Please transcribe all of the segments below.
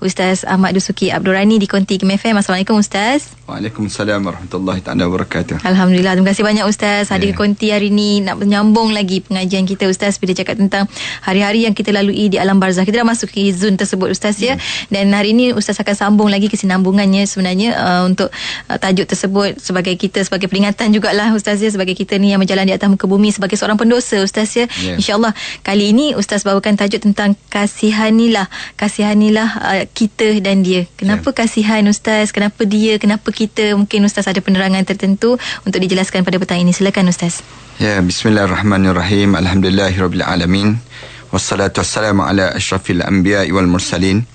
Ustaz Ahmad Dusuki Abdul Rani di Konti Kim FM. Assalamualaikum Ustaz. Waalaikumsalam warahmatullahi taala wabarakatuh. Alhamdulillah, terima kasih banyak Ustaz hadir ke Konti hari ni. Nak menyambung lagi pengajian kita Ustaz bila cakap tentang hari-hari yang kita lalui di alam barzah. Kita dah masuk ke zon tersebut Ustaz ya. Dan hari ini Ustaz akan sambung lagi kesinambungannya sebenarnya untuk tajuk tersebut sebagai kita, sebagai peringatan jugalah Ustaz ya, sebagai kita ni yang berjalan di atas muka bumi sebagai seorang pendosa Ustaz ya. InsyaAllah kali ini Ustaz bawakan tajuk tentang kasihanilah kita dan dia. Kenapa kasihan Ustaz? Kenapa dia? Kenapa kita? Mungkin Ustaz ada penerangan tertentu untuk dijelaskan pada petang ini. Silakan Ustaz. Ya, bismillahirrahmanirrahim. Alhamdulillahirabbil wassalatu wassalamu ala asyrafil anbiya'i wal mursalin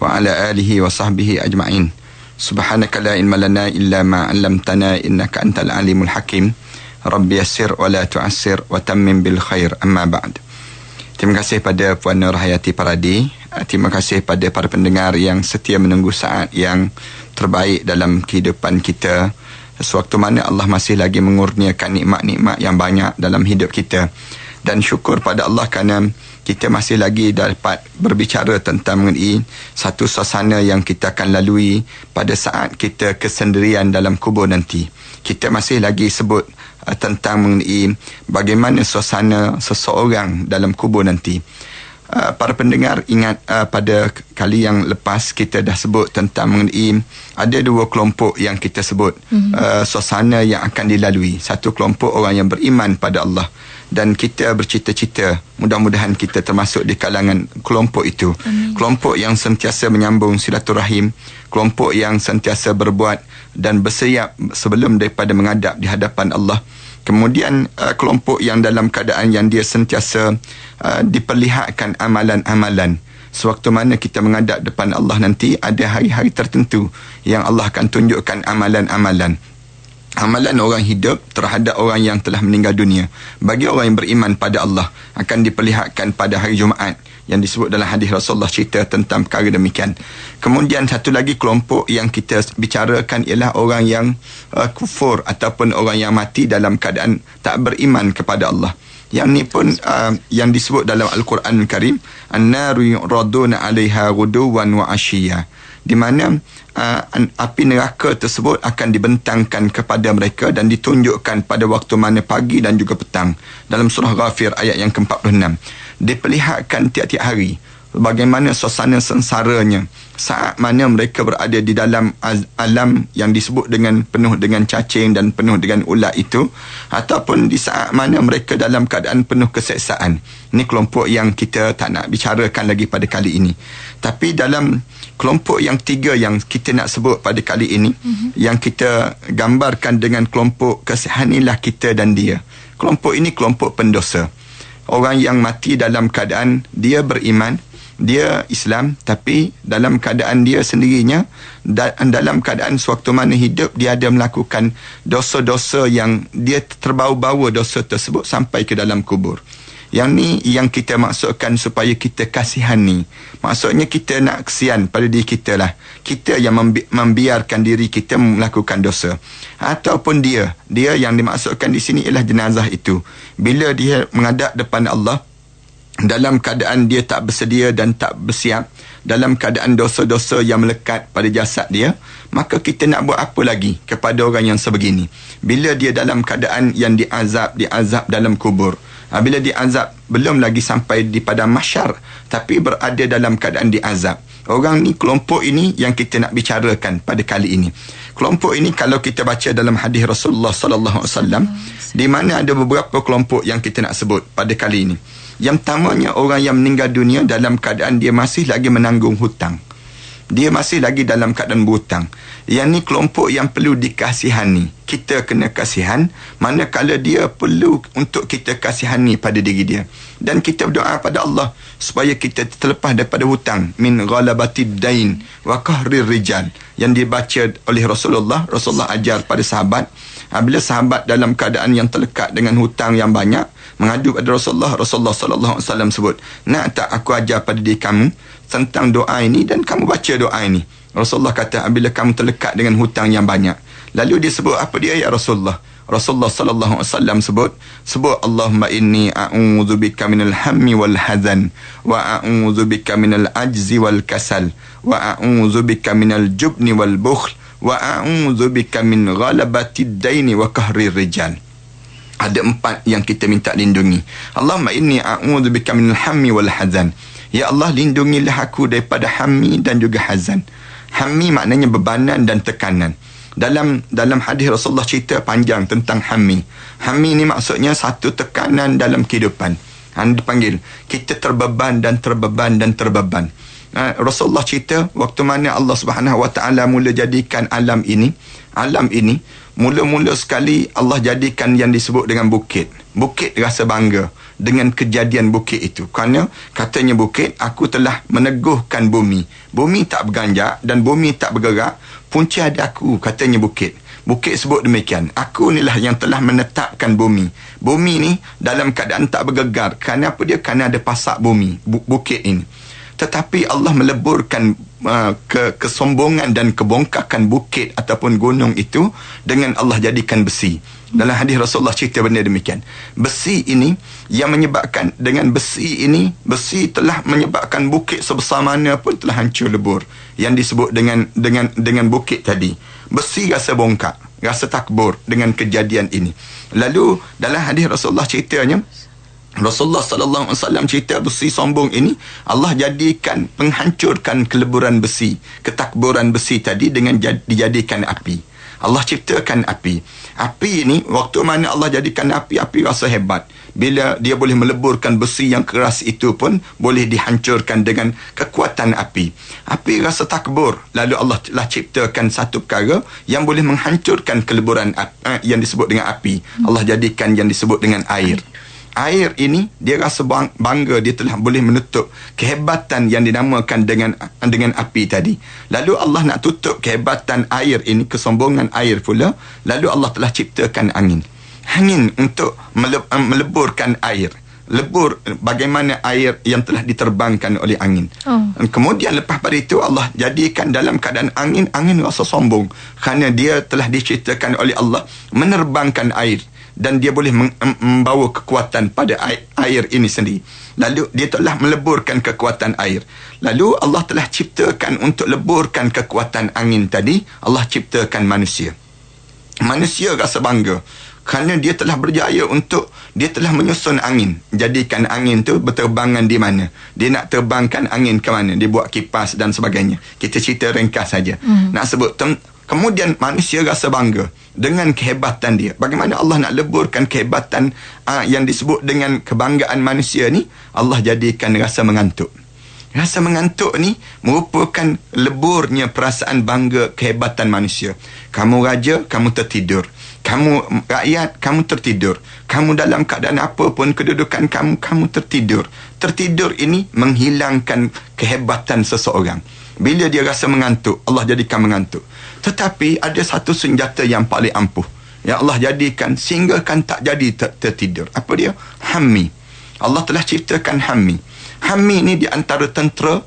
wa ala alihi wa sahbihi ajma'in. Subhanaka la ilma lana illa ma 'allamtana innaka antal alimul hakim. Rabbi yassir wa la tu'assir wa tammim bil khair. Amma ba'd. Terima kasih pada Puan Nur Hayati Paradi. Terima kasih pada para pendengar yang setia menunggu saat yang terbaik dalam kehidupan kita, sewaktu mana Allah masih lagi mengurniakan nikmat-nikmat yang banyak dalam hidup kita. Dan syukur pada Allah kerana kita masih lagi dapat berbicara tentang mengenai satu suasana yang kita akan lalui pada saat kita kesendirian dalam kubur nanti. Kita masih lagi sebut tentang mengenai bagaimana suasana seseorang dalam kubur nanti. Para pendengar ingat pada kali yang lepas kita dah sebut tentang mengenai ada dua kelompok yang kita sebut suasana yang akan dilalui. Satu kelompok orang yang beriman pada Allah, dan kita bercita-cita mudah-mudahan kita termasuk di kalangan kelompok itu. Amin. Kelompok yang sentiasa menyambung silaturahim, kelompok yang sentiasa berbuat dan bersiap sebelum daripada menghadap di hadapan Allah. Kemudian kelompok yang dalam keadaan yang dia sentiasa diperlihatkan amalan-amalan. Sewaktu mana kita menghadap depan Allah nanti, ada hari-hari tertentu yang Allah akan tunjukkan amalan-amalan. Amalan orang hidup terhadap orang yang telah meninggal dunia. Bagi orang yang beriman pada Allah akan diperlihatkan pada hari Jumaat, yang disebut dalam hadis Rasulullah cerita tentang perkara demikian. Kemudian satu lagi kelompok yang kita bicarakan ialah orang yang kufur ataupun orang yang mati dalam keadaan tak beriman kepada Allah. Yang ni pun yang disebut dalam Al-Quran Al-Karim, an-naru yuraduna 'alaiha ghuduwan wa 'ashiyya, di mana api neraka tersebut akan dibentangkan kepada mereka dan ditunjukkan pada waktu mana pagi dan juga petang. Dalam surah Ghafir ayat yang ke-46 diperlihatkan tiap-tiap hari bagaimana suasana sengsaranya saat mana mereka berada di dalam alam yang disebut dengan penuh dengan cacing dan penuh dengan ulat itu, ataupun di saat mana mereka dalam keadaan penuh keseksaan. Ini kelompok yang kita tak nak bicarakan lagi pada kali ini. Tapi dalam kelompok yang tiga yang kita nak sebut pada kali ini, yang kita gambarkan dengan kelompok kasihanilah kita dan dia. Kelompok ini kelompok pendosa. Orang yang mati dalam keadaan dia beriman, dia Islam, tapi dalam keadaan dia sendirinya, dalam keadaan sewaktu mana hidup, dia ada melakukan dosa-dosa yang dia terbau-bawa dosa tersebut sampai ke dalam kubur. Yang ni yang kita maksudkan supaya kita kasihani. Maksudnya kita nak kesian pada diri kita lah. Kita yang membiarkan diri kita melakukan dosa. Ataupun dia yang dimaksudkan di sini ialah jenazah itu. Bila dia menghadap depan Allah dalam keadaan dia tak bersedia dan tak bersiap, dalam keadaan dosa-dosa yang melekat pada jasad dia, maka kita nak buat apa lagi kepada orang yang sebegini? Bila dia dalam keadaan yang diazab dalam kubur, bila diazab belum lagi sampai di padang mahsyar, tapi berada dalam keadaan diazab. Orang ni, kelompok ini yang kita nak bicarakan pada kali ini. Kelompok ini kalau kita baca dalam hadis Rasulullah sallallahu alaihi wasallam, di mana ada beberapa kelompok yang kita nak sebut pada kali ini. Yang pertamanya orang yang meninggal dunia dalam keadaan dia masih lagi menanggung hutang. Dia masih lagi dalam keadaan berhutang. Yang ni kelompok yang perlu dikasihani. Kita kena kasihan manakala dia perlu untuk kita kasihani pada diri dia. Dan kita berdoa pada Allah supaya kita terlepas daripada hutang. Min ghalabatid dain wa qahrir rijal. Yang dibaca oleh Rasulullah ajar pada sahabat. Bila sahabat dalam keadaan yang terlekat dengan hutang yang banyak, mengadu pada Rasulullah sallallahu alaihi wasallam sebut, nak tak aku ajar pada diri kamu tentang doa ini dan kamu baca doa ini. Rasulullah kata, bila kamu terlekat dengan hutang yang banyak. Lalu dia sebut apa dia, ya Rasulullah? Rasulullah sallallahu alaihi wasallam sebut Allahumma inni a'udzubika minal hammi wal hazan wa a'udzubika minal ajzi wal kasal wa a'udzubika minal jubni wal bukhl wa a'udzubika min ghalabatid daini wa qahrir rijal. Ada 4 yang kita minta lindungi. Allahumma inni a'udzubika minal hammi wal hazan. Ya Allah, lindungilah aku daripada hammi dan juga hazan. Hammi maknanya bebanan dan tekanan. Dalam hadis Rasulullah cerita panjang tentang hammi. Hammi ni maksudnya satu tekanan dalam kehidupan. Dipanggil kita terbeban dan terbeban dan terbeban. Rasulullah cerita waktu mana Allah Subhanahu Wa Taala mula jadikan alam ini mula-mula sekali Allah jadikan yang disebut dengan bukit. Bukit rasa bangga dengan kejadian bukit itu. Kerana katanya bukit, aku telah meneguhkan bumi. Bumi tak berganjak dan bumi tak bergerak. Punca ada aku, katanya bukit. Bukit sebut demikian. Aku inilah yang telah menetapkan bumi. Bumi ni dalam keadaan tak bergegar. Kerana apa dia? Kerana ada pasak bumi, bukit ini. Tetapi Allah meleburkan kesombongan dan kebongkakan bukit ataupun gunung itu dengan Allah jadikan besi. Dalam hadis Rasulullah cerita benda demikian. Besi ini yang menyebabkan, dengan besi ini, besi telah menyebabkan bukit sebesar mana pun telah hancur lebur. Yang disebut dengan bukit tadi. Besi rasa bongkak, rasa takbur dengan kejadian ini. Lalu dalam hadis Rasulullah ceritanya, Rasulullah sallallahu alaihi wasallam cerita besi sombong ini Allah jadikan penghancurkan keleburan besi, ketakburan besi tadi dengan dijadikan api. Allah ciptakan api. Api ini waktu mana Allah jadikan api rasa hebat. Bila dia boleh meleburkan besi yang keras itu pun boleh dihancurkan dengan kekuatan api. Api rasa takbur. Lalu Allah telah ciptakan satu perkara yang boleh menghancurkan keleburan yang disebut dengan api. Allah jadikan yang disebut dengan air. Air ini dia rasa bangga dia telah boleh menutup kehebatan yang dinamakan dengan api tadi. Lalu Allah nak tutup kehebatan air ini, kesombongan air pula. Lalu Allah telah ciptakan angin. Angin untuk meleburkan air. Lebur bagaimana air yang telah diterbangkan oleh angin. Kemudian lepas pada itu Allah jadikan dalam keadaan angin rasa sombong kerana dia telah diciptakan oleh Allah menerbangkan air. Dan dia boleh membawa kekuatan pada air ini sendiri. Lalu dia telah meleburkan kekuatan air. Lalu Allah telah ciptakan untuk leburkan kekuatan angin tadi, Allah ciptakan manusia. Manusia rasa bangga kerana dia telah berjaya dia telah menyusun angin. Jadikan angin tu berterbangan di mana. Dia nak terbangkan angin ke mana. Dia buat kipas dan sebagainya. Kita cerita ringkas saja. Nak sebut kemudian manusia rasa bangga dengan kehebatan dia. Bagaimana Allah nak leburkan kehebatan yang disebut dengan kebanggaan manusia ni? Allah jadikan rasa mengantuk. Rasa mengantuk ni merupakan leburnya perasaan bangga kehebatan manusia. Kamu raja, kamu tertidur. Kamu rakyat, kamu tertidur. Kamu dalam keadaan apa pun kedudukan kamu tertidur. Tertidur ini menghilangkan kehebatan seseorang. Bila dia rasa mengantuk, Allah jadikan mengantuk. Tetapi ada satu senjata yang paling ampuh yang Allah jadikan sehingga kan tak jadi tertidur. Apa dia? Hammi. Allah telah ciptakan hammi. Hammi ni di antara tentera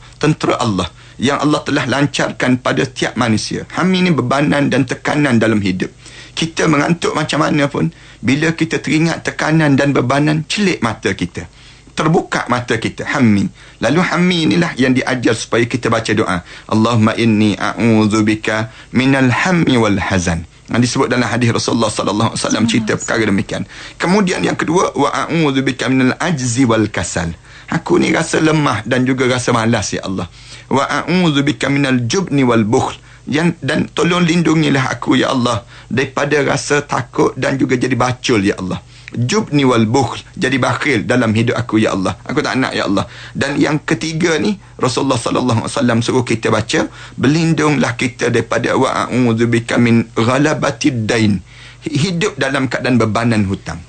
Allah yang Allah telah lancarkan pada tiap manusia. Hammi ni bebanan dan tekanan dalam hidup. Kita mengantuk macam mana pun, bila kita teringat tekanan dan bebanan, celik mata kita, terbuka mata kita. Hammi. Lalu hammi inilah yang diajar supaya kita baca doa. Allahumma inni a'udzubika minal hammi wal hazan. Disebut dalam hadis Rasulullah sallallahu alaihi wasallam cerita perkara demikian. Kemudian yang kedua, wa a'udzubika minal ajzi wal kasal. Aku ni rasa lemah dan juga rasa malas ya Allah. Wa a'udzubika minal jubni wal bukhl. Dan tolong lindungilah aku ya Allah daripada rasa takut dan juga jadi bacul ya Allah. Jubni wal bukhl, jadi bakhil dalam hidup aku ya Allah. Aku tak nak ya Allah. Dan yang ketiga ni Rasulullah sallallahu alaihi wasallam suruh kita baca, berlindunglah kita daripada wa a'udzubika min ghalabatid dain. Hidup dalam keadaan bebanan hutang.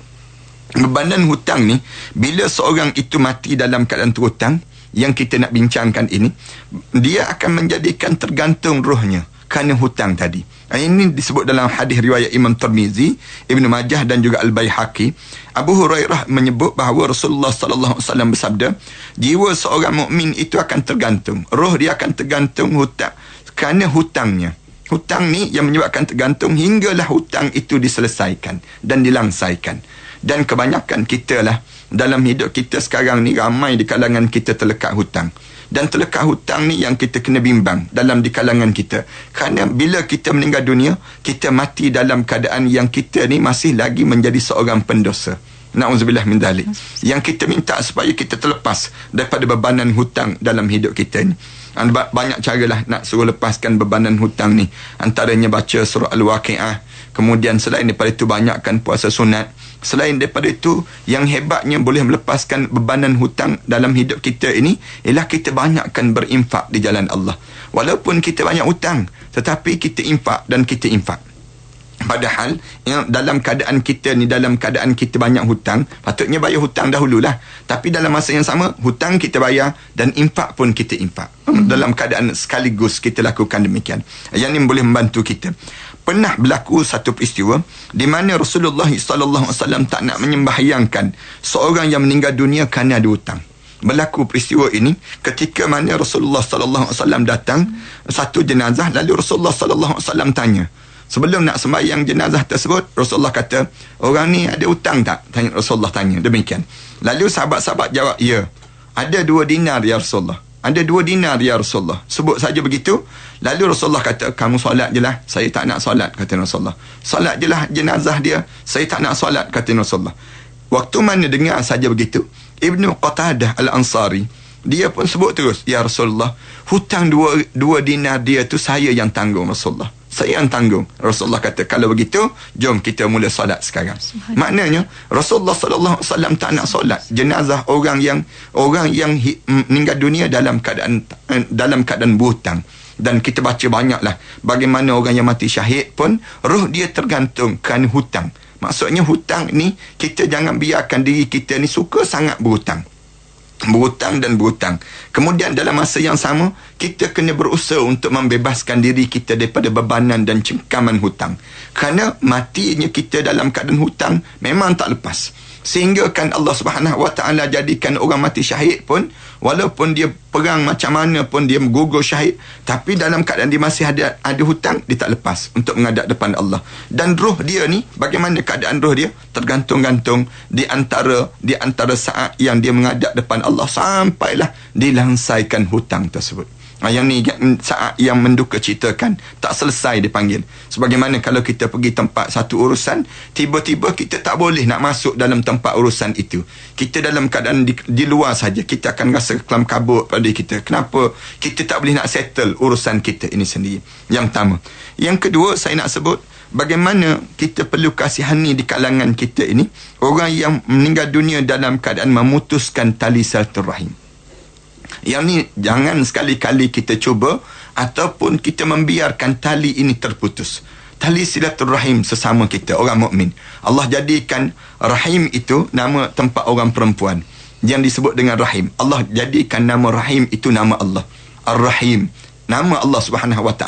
Bebanan hutang ni, bila seorang itu mati dalam keadaan terhutang, yang kita nak bincangkan ini, dia akan menjadikan tergantung rohnya kerana hutang tadi. Ini disebut dalam hadis riwayat Imam Tirmizi, Ibnu Majah dan juga Al-Baihaqi. Abu Hurairah menyebut bahawa Rasulullah sallallahu alaihi wasallam bersabda, jiwa seorang mukmin itu akan tergantung, roh dia akan tergantung hutang kerana hutangnya. Hutang ni yang menyebabkan tergantung hinggalah hutang itu diselesaikan dan dilangsaikan. Dan kebanyakan kita lah dalam hidup kita sekarang ni, ramai di kalangan kita terlekat hutang. Dan terlekat hutang ni yang kita kena bimbang dalam di kalangan kita. Kerana bila kita meninggal dunia, kita mati dalam keadaan yang kita ni masih lagi menjadi seorang pendosa. Na'udzubillah min dhalik. Yang kita minta supaya kita terlepas daripada bebanan hutang dalam hidup kita ni. Banyak cara lah nak suruh lepaskan bebanan hutang ni. Antaranya baca surah Al-Waqi'ah. Kemudian selain daripada itu, banyakkan puasa sunat. Selain daripada itu, yang hebatnya boleh melepaskan bebanan hutang dalam hidup kita ini ialah kita banyakkan berinfak di jalan Allah. Walaupun kita banyak hutang, tetapi kita infak dan kita infak. Padahal dalam keadaan kita ni, dalam keadaan kita banyak hutang, patutnya bayar hutang dahululah. Tapi dalam masa yang sama, hutang kita bayar dan infak pun kita infak. Dalam keadaan sekaligus kita lakukan demikian. Yang ini boleh membantu kita. Pernah berlaku satu peristiwa di mana Rasulullah SAW tak nak menyembahyangkan seorang yang meninggal dunia kerana ada hutang. Berlaku peristiwa ini ketika mana Rasulullah SAW datang satu jenazah, lalu Rasulullah SAW tanya. Sebelum nak sembahyang jenazah tersebut, Rasulullah kata, orang ni ada hutang tak? Rasulullah tanya demikian. Lalu sahabat-sahabat jawab, ya, ada 2 dinar ya Rasulullah. Ada 2 dinar ya Rasulullah. Sebut saja begitu. Lalu Rasulullah kata, kamu solat je lah, saya tak nak solat, kata Rasulullah. Solat je lah jenazah dia, saya tak nak solat, kata Rasulullah. Waktu mana dengar saja begitu, Ibnu Qatadah Al-Ansari, dia pun sebut terus, ya Rasulullah, hutang 2 dinar dia tu saya yang tanggung Rasulullah. Saya yang tanggung. Rasulullah kata, kalau begitu, jom kita mula solat sekarang. Maknanya, Rasulullah SAW tak nak solat jenazah orang yang meninggal dunia dalam keadaan berhutang. Dan kita baca banyaklah bagaimana orang yang mati syahid pun roh dia tergantung kerana hutang. Maksudnya hutang ni, kita jangan biarkan diri kita ni suka sangat berhutang. Berhutang dan berhutang. Kemudian dalam masa yang sama, kita kena berusaha untuk membebaskan diri kita daripada bebanan dan cengkaman hutang. Kerana matinya kita dalam keadaan hutang memang tak lepas. Sehingga kan Allah SWT jadikan orang mati syahid pun, walaupun dia perang macam mana pun dia gugur syahid, tapi dalam keadaan dia masih ada hutang, dia tak lepas untuk menghadap depan Allah. Dan roh dia ni, bagaimana keadaan roh dia? Tergantung-gantung di antara saat yang dia menghadap depan Allah sampailah dilangsaikan hutang tersebut. Yang ni saat yang menduka citakan, tak selesai dipanggil. Sebagaimana kalau kita pergi tempat satu urusan, tiba-tiba kita tak boleh nak masuk dalam tempat urusan itu. Kita dalam keadaan di luar saja, kita akan rasa kelam kabut pada kita. Kenapa kita tak boleh nak settle urusan kita ini sendiri? Yang pertama. Yang kedua, saya nak sebut bagaimana kita perlu kasihani di kalangan kita ini, orang yang meninggal dunia dalam keadaan memutuskan tali silaturahim. Yang ni jangan sekali-kali kita cuba ataupun kita membiarkan tali ini terputus. Tali silaturahim sesama kita, orang mukmin. Allah jadikan rahim itu nama tempat orang perempuan yang disebut dengan rahim. Allah jadikan nama rahim itu nama Allah, Ar-Rahim, nama Allah SWT,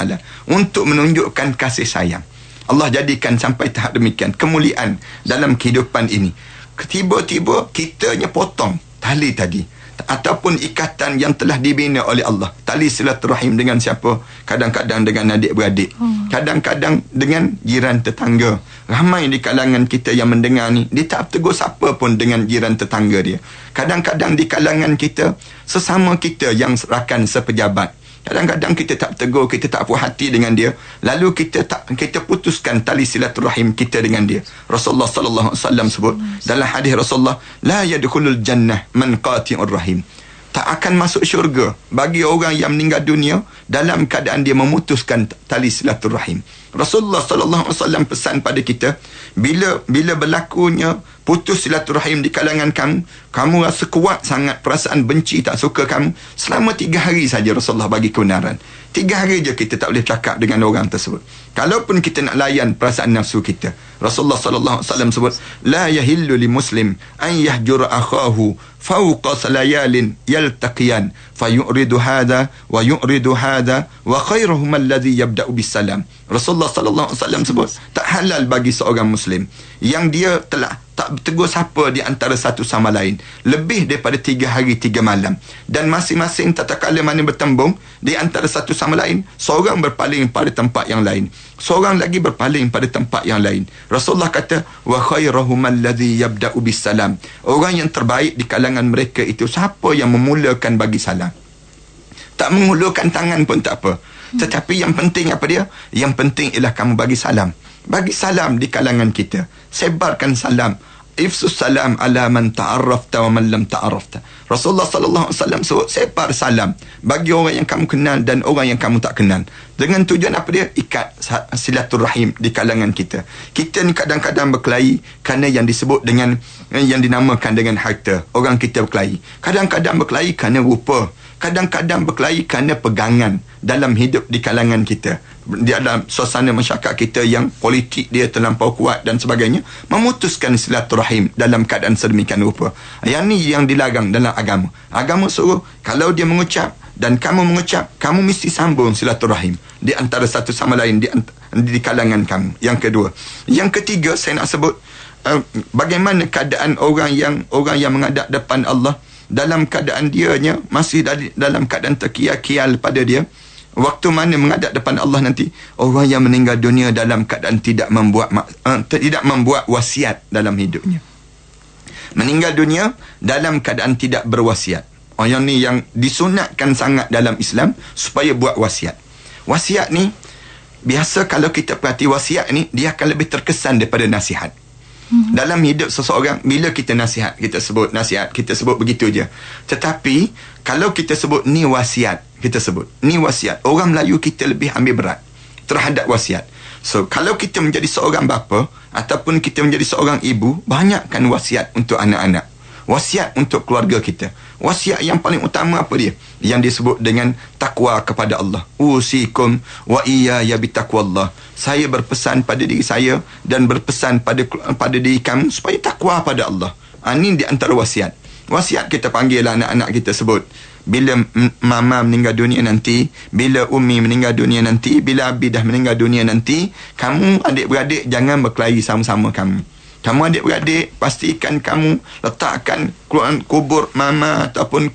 untuk menunjukkan kasih sayang. Allah jadikan sampai tahap demikian kemuliaan dalam kehidupan ini. Tiba-tiba kitanya potong tali tadi, ataupun ikatan yang telah dibina oleh Allah. Tali silaturahim dengan siapa? Kadang-kadang dengan adik-beradik, kadang-kadang dengan jiran tetangga. Ramai di kalangan kita yang mendengar ni, dia tak tegur siapa pun dengan jiran tetangga dia. Kadang-kadang di kalangan kita, sesama kita yang rakan sepejabat, kadang-kadang kita tak tegur, kita tak puas hati dengan dia, lalu kita putuskan tali silaturahim kita dengan dia. Rasulullah sallallahu alaihi wasallam sebut dalam hadis Rasulullah, la yadkhulul jannah man qati'ur rahim. Tak akan masuk syurga bagi orang yang meninggal dunia dalam keadaan dia memutuskan tali silaturahim. Rasulullah sallallahu alaihi wasallam pesan pada kita, bila berlakunya putus silaturahim di kalangan kamu rasa kuat sangat perasaan benci, tak suka kamu, selama 3 hari saja Rasulullah bagi kebenaran. 3 hari je kita tak boleh cakap dengan orang tersebut. Kalaupun kita nak layan perasaan nafsu kita, Rasulullah sallallahu alaihi wasallam sebut, la yahillu li muslim an yahjura akhahu fawqa salayalin yaltaqiyan fayuridu hadha wa yuridu hadha wa khairuhum alladhi yabda'u bisalam. Rasulullah sallallahu alaihi wasallam sebut, tak halal bagi seorang muslim yang dia telah tak bertegur siapa di antara satu sama lain lebih daripada 3 hari 3 malam, dan masing-masing tatkala mana bertembung di antara satu sama lain, seorang berpaling pada tempat yang lain, seorang lagi berpaling pada tempat yang lain. Rasulullah kata, wa khairuhum alladhi yabda'u bisalam. Orang yang terbaik di kalangan mereka itu siapa yang memulakan bagi salam. Tak mengulurkan tangan pun tak apa, tetapi yang penting apa dia? Yang penting ialah kamu bagi salam. Bagi salam di kalangan kita. Sebarkan salam. Ifsus salam ala man ta'arrafta wa man lam ta'arrafta. Rasulullah sallallahu alaihi wasallam suruh sebar salam bagi orang yang kamu kenal dan orang yang kamu tak kenal. Dengan tujuan apa dia? Ikat silaturahim di kalangan kita. Kita ni kadang-kadang berkelahi kerana yang disebut dengan, yang dinamakan dengan harta. Orang kita berkelahi. Kadang-kadang berkelahi kerana rupa. Kadang-kadang berkelahi kerana pegangan dalam hidup di kalangan kita. Di dalam suasana masyarakat kita yang politik dia terlampau kuat dan sebagainya, memutuskan silaturahim dalam keadaan sedemikian rupa. Yang ni yang dilarang dalam agama. Agama suruh kalau dia mengucap dan kamu mengucap, kamu mesti sambung silaturahim di antara satu sama lain di kalangan kamu. Yang kedua. Yang ketiga saya nak sebut bagaimana keadaan orang yang menghadap depan Allah dalam keadaan dianya masih dalam keadaan terkial-kial pada dia. Waktu mana menghadap depan Allah nanti, orang yang meninggal dunia dalam keadaan tidak membuat wasiat dalam hidupnya. Meninggal dunia dalam keadaan tidak berwasiat. Orang ni yang disunatkan sangat dalam Islam supaya buat wasiat. Wasiat ni biasa kalau kita perhati wasiat ni, dia akan lebih terkesan daripada nasihat. Dalam hidup seseorang, bila kita nasihat, kita sebut nasihat, kita sebut begitu je. Tetapi kalau kita sebut ni wasiat, kita sebut ni wasiat, orang Melayu kita lebih ambil berat terhadap wasiat. So kalau kita menjadi seorang bapa ataupun kita menjadi seorang ibu, banyakkan wasiat untuk anak-anak, wasiat untuk keluarga kita. Wasiat yang paling utama apa dia? Yang disebut dengan takwa kepada Allah. Usikum wa iyaya bitaqwallah. Saya berpesan pada diri saya dan berpesan pada diri kamu supaya takwa pada Allah. Ini di antara wasiat. Wasiat kita panggil anak-anak kita sebut. Bila mama meninggal dunia nanti, bila umi meninggal dunia nanti, bila abi dah meninggal dunia nanti, kamu adik-beradik jangan berkelahi sama-sama kamu. Kamu adik-beradik, pastikan kamu letakkan kubur mama ataupun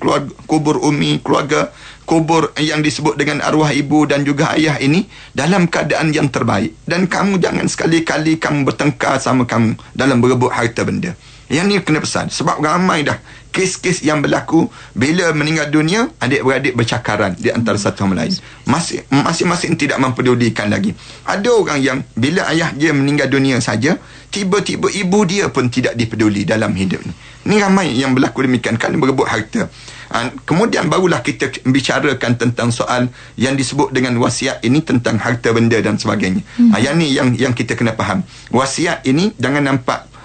kubur umi, keluarga, kubur yang disebut dengan arwah ibu dan juga ayah ini dalam keadaan yang terbaik. Dan kamu jangan sekali-kali kamu bertengkar sama kamu dalam berebut harta benda. Yang ni kena pesan. Sebab ramai dah kes-kes yang berlaku bila meninggal dunia, adik-beradik bercakaran di antara satu sama lain. Masing-masing tidak mempedulikan lagi. Ada orang yang bila ayah dia meninggal dunia saja, tiba-tiba ibu dia pun tidak dipeduli dalam hidup ni. Ni ramai yang berlaku demikian kerana berebut harta. Kemudian barulah kita bicarakan tentang soal yang disebut dengan wasiat ini, tentang harta benda dan sebagainya. Yang ni yang kita kena faham. Wasiat ini jangan nampak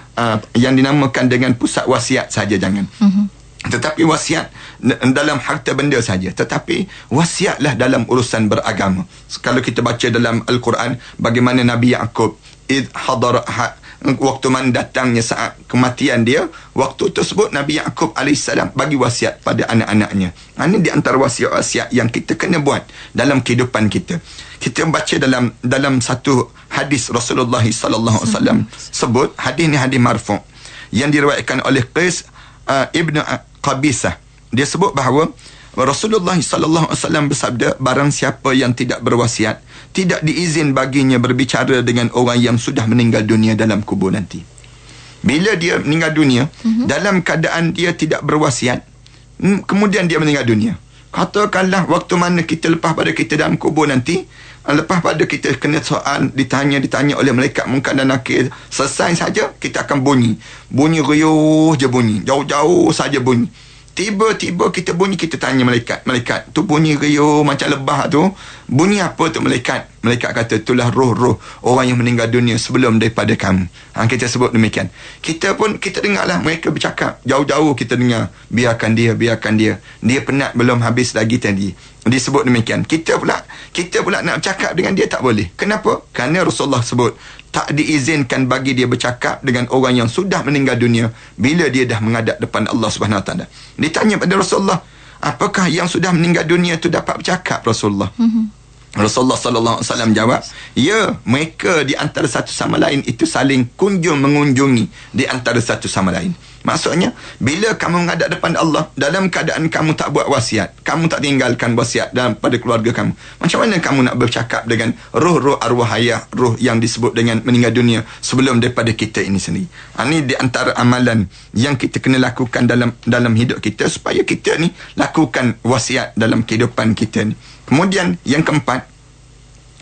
yang dinamakan dengan pusat wasiat saja, jangan. Tetapi wasiat dalam harta benda saja. Tetapi wasiatlah dalam urusan beragama. Kalau kita baca dalam Al-Quran, bagaimana Nabi Ya'qub waktu mana datangnya saat kematian dia, waktu tersebut Nabi Ya'qub AS bagi wasiat pada anak-anaknya. Ini di antara wasiat-wasiat yang kita kena buat dalam kehidupan kita. Kita baca dalam satu hadis Rasulullah sallallahu alaihi wasallam sebut, hadis ni hadis marfu' yang diriwayatkan oleh Qais ibn Qabisah. Dia sebut bahawa Rasulullah sallallahu alaihi wasallam bersabda, barang siapa yang tidak berwasiat, tidak diizin baginya berbicara dengan orang yang sudah meninggal dunia dalam kubur nanti. Bila dia meninggal dunia dalam keadaan dia tidak berwasiat, kemudian dia meninggal dunia, katakanlah waktu mana kita lepas pada kita dalam kubur nanti, lepas pada kita kena soal, ditanya oleh malaikat Munkar dan Nakir, selesai saja kita akan bunyi riuh je, bunyi jauh-jauh saja bunyi. Tiba-tiba kita bunyi, kita tanya malaikat tu bunyi riuh macam lebah tu, bunyi apa tu malaikat? Malaikat kata itulah roh-roh orang yang meninggal dunia sebelum daripada kamu. Kita sebut demikian. Kita dengarlah mereka bercakap jauh-jauh, kita dengar, biarkan dia dia penat belum habis lagi tadi. Disebut demikian. Kita pula nak bercakap dengan dia tak boleh. Kenapa? Kerana Rasulullah sebut tak diizinkan bagi dia bercakap dengan orang yang sudah meninggal dunia bila dia dah menghadap depan Allah Subhanahu Wa Taala. Ditanya pada Rasulullah, apakah yang sudah meninggal dunia itu dapat bercakap, Rasulullah? Rasulullah sallallahu alaihi wasallam jawab, ya, mereka di antara satu sama lain itu saling mengunjungi di antara satu sama lain. Maksudnya, bila kamu menghadap depan Allah dalam keadaan kamu tak buat wasiat, kamu tak tinggalkan wasiat dalam pada keluarga kamu, macam mana kamu nak bercakap dengan roh-roh arwah hayat, roh yang disebut dengan meninggal dunia sebelum daripada kita ini sendiri. Ini di antara amalan yang kita kena lakukan dalam hidup kita, supaya kita ni lakukan wasiat dalam kehidupan kita ni. Kemudian yang keempat,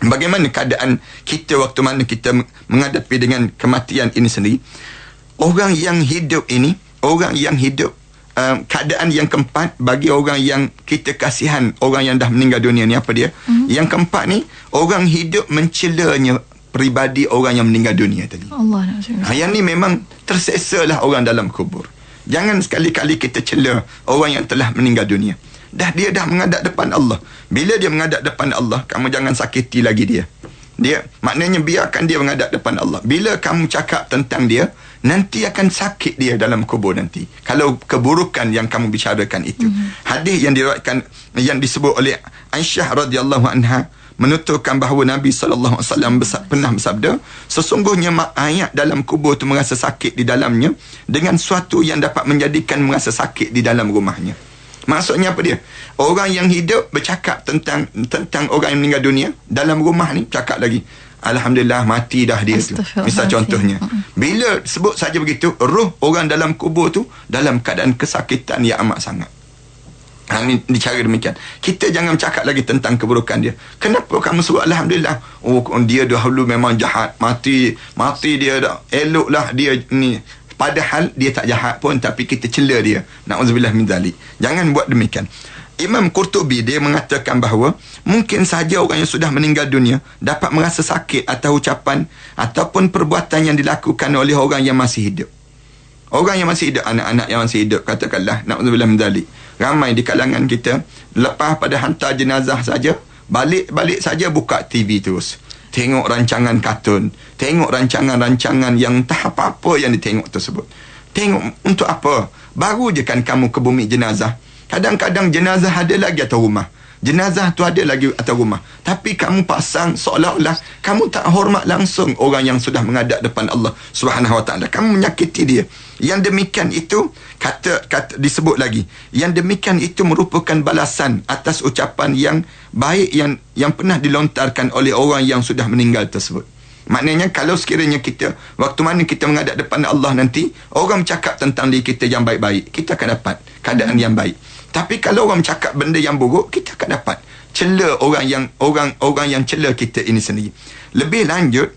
bagaimana keadaan kita waktu mana kita menghadapi dengan kematian ini sendiri. Orang yang hidup ini, keadaan yang keempat bagi orang yang kita kasihan, orang yang dah meninggal dunia ni, apa dia? Yang keempat ni, orang hidup mencelanya peribadi orang yang meninggal dunia tadi. Allah. Yang ni memang terseksalah orang dalam kubur. Jangan sekali-kali kita cela orang yang telah meninggal dunia. Dia dah menghadap depan Allah. Bila dia menghadap depan Allah, kamu jangan sakiti lagi dia. Maknanya biarkan dia menghadap depan Allah. Bila kamu cakap tentang dia, nanti akan sakit dia dalam kubur nanti, kalau keburukan yang kamu bicarakan itu. Hadis yang diriwayatkan, yang disebut oleh Aisyah radhiyallahu anha, menuturkan bahawa Nabi sallallahu alaihi wasallam pernah bersabda, sesungguhnya mayat dalam kubur itu merasa sakit di dalamnya dengan suatu yang dapat menjadikan merasa sakit di dalam rumahnya. Maksudnya apa dia? Orang yang hidup bercakap tentang orang yang meninggal dunia, dalam rumah ni cakap lagi, alhamdulillah mati dah dia tu. Misal contohnya, bila sebut saja begitu, roh orang dalam kubur tu dalam keadaan kesakitan yang amat sangat. Ini cara demikian. Kita jangan cakap lagi tentang keburukan dia. Kenapa kamu suruh alhamdulillah? Oh, dia dahulu memang jahat, mati dia dah. Eloklah dia ni. Padahal dia tak jahat pun, tapi kita cela dia. Na'udzubillah min zalik. Jangan buat demikian. Imam Qurtubi dia mengatakan bahawa mungkin sahaja orang yang sudah meninggal dunia dapat merasa sakit atau ucapan ataupun perbuatan yang dilakukan oleh orang yang masih hidup. Orang yang masih hidup, anak-anak yang masih hidup, katakanlah, na'udzubillah min zalik. Ramai di kalangan kita, lepas pada hantar jenazah saja, balik saja buka TV terus. Tengok rancangan kartun, tengok rancangan-rancangan yang entah apa-apa yang ditengok tersebut. Tengok untuk apa? Baru je kan kamu ke bumi jenazah. Kadang-kadang jenazah ada lagi atas rumah. Jenazah tu ada lagi atas rumah. Tapi kamu pasang seolah-olah kamu tak hormat langsung orang yang sudah menghadap depan Allah Subhanahu Wa Taala. Kamu menyakiti dia. Yang demikian itu, kata disebut lagi, yang demikian itu merupakan balasan atas ucapan yang baik yang pernah dilontarkan oleh orang yang sudah meninggal tersebut. Maknanya kalau sekiranya kita, waktu mana kita menghadap depan Allah nanti, orang bercakap tentang diri kita yang baik-baik, kita akan dapat keadaan yang baik. Tapi kalau orang cakap benda yang buruk, kita akan dapat cela orang yang cela kita ini sendiri. Lebih lanjut,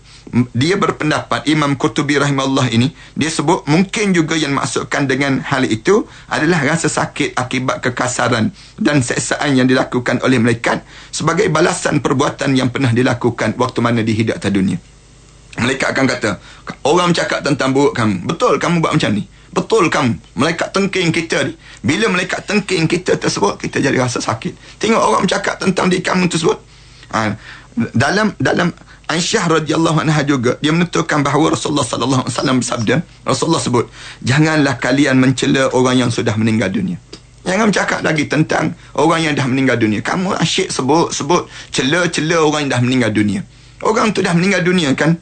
dia berpendapat, Imam Qurtubi rahimahullah ini, dia sebut mungkin juga yang maksudkan dengan hal itu adalah rasa sakit akibat kekasaran dan seksaan yang dilakukan oleh malaikat sebagai balasan perbuatan yang pernah dilakukan waktu mana di hidup atas dunia. Malaikat akan kata, orang cakap tentang buruk kamu, betul kamu buat macam ni, betul kamu, malaikat tengking kita ni. Bila malaikat tengking kita tersebut, kita jadi rasa sakit. Tengok orang cakap tentang diri kamu tersebut. Dalam Aisyah radhiyallahu anha juga, dia menuturkan bahawa Rasulullah sallallahu alaihi wasallam bersabda, Rasulullah sebut, janganlah kalian mencela orang yang sudah meninggal dunia. Jangan bercakap lagi tentang orang yang dah meninggal dunia. Kamu asyik sebut cela orang yang dah meninggal dunia. Orang tu dah meninggal dunia kan,